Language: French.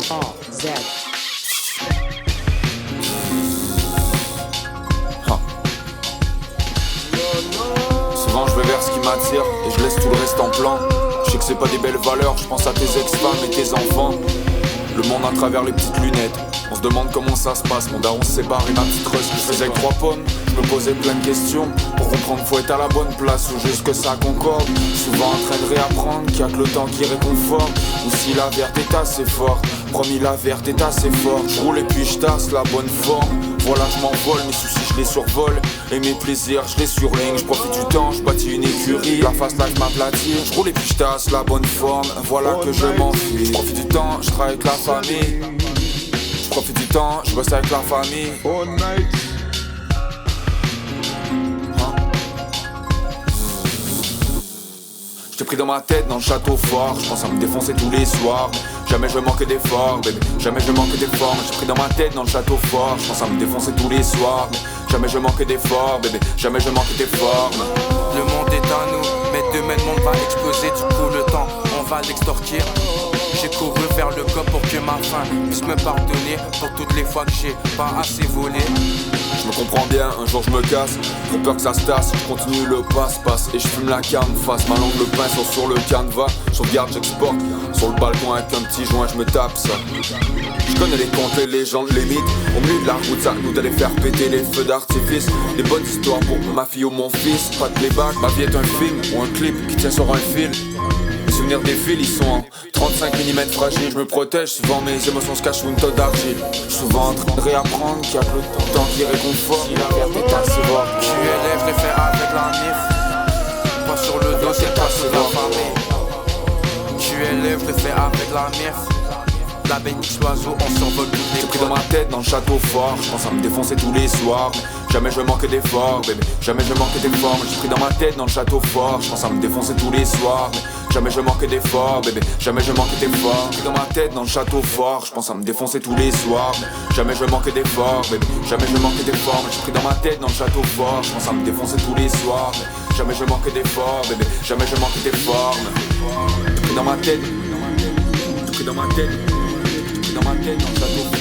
Z. Souvent je vais vers ce qui m'attire et je laisse tout le reste en plan. Je sais que c'est pas des belles valeurs, je pense à tes ex-femmes et tes enfants. Le monde à travers les petites lunettes. On se demande comment ça se passe, mon daron se sépare et ma petite rush que je faisais avec 3 pommes. Je me posais plein de questions, pour comprendre faut être à la bonne place ou juste que ça concorde. Souvent en train de réapprendre qu'il y a que le temps qui réconforte. Ou si la verte est assez forte, promis la verte est assez forte. Je roule et puis je tasse la bonne forme. Voilà je m'envole, mes soucis je les survole. Et mes plaisirs je les surligne, je profite du temps, je bâtis une écurie. La fast life m'aplatit, je roule et puis je tasse la bonne forme. Voilà que je m'enfuis, je profite du temps, je travaille avec la famille. Je profite du temps, je bosse avec la famille. J't'ai pris dans ma tête dans le château fort. Je pense à me défoncer tous les soirs. Jamais je vais manquer d'efforts, bébé. Jamais je vais manquer d'efforts. J't'ai pris dans ma tête dans le château fort. Je pense à me défoncer tous les soirs. Jamais je vais manquer d'efforts, bébé. Jamais je vais manquer d'efforts. Le monde est à nous, mais demain le monde va exploser. Du coup le temps, on va l'extorquer. J'ai couru vers le corps pour que ma faim puisse me pardonner pour toutes les fois que j'ai pas assez volé. Je me comprends bien, un jour je me casse. Trop peur que ça se tasse, je continue le passe-passe. Et je fume la canne face, ma langue le pinceau sur le canevas. Sauvegarde, j'exporte, sur le balcon avec un petit joint, je me tape ça. Je connais les contes, les légendes, les mythes. Au milieu de la route, ça nous d'aller faire péter les feux d'artifice. Des bonnes histoires pour ma fille ou mon fils. Pas de playback, ma vie est un film ou un clip qui tient sur un fil. Les souvenirs défilent, ils sont en 35 mm fragiles. Je me protège, souvent mes émotions se cachent sous une tonne d'argile. Je suis souvent en train de réapprendre qu'il y a que le temps qui réconforte. Si la verte est assez forte, Tu élèves, je l'ai fait avec la mif. Pas sur le dos, c'est pas sur la famille. Tu élèves, je l'ai fait avec la mif. La béniche l'oiseau, on survole toutes les j'ai pris dans ma tête dans le château fort. Je pense à me défoncer tous les soirs. Jamais je vais manquer d'efforts, bébé. Jamais je vais manquer d'efforts. J'ai pris dans ma tête dans le château fort. Je pense à me défoncer tous les soirs. Jamais je vais manquer d'efforts, bébé. Jamais je vais manquer d'efforts. J'ai pris dans ma tête dans le château fort. Je pense à me défoncer tous les soirs. Jamais je vais manquer d'efforts, bébé. Jamais je vais manquer d'efforts. J'ai pris dans ma tête dans le château fort. Je pense à me défoncer tous les soirs. Jamais je vais manquer d'efforts, bébé. Jamais je vais manquer d'efforts. J'ai pris dans ma tête. J'ai pris dans ma tête. Dans ma tête, dans le château.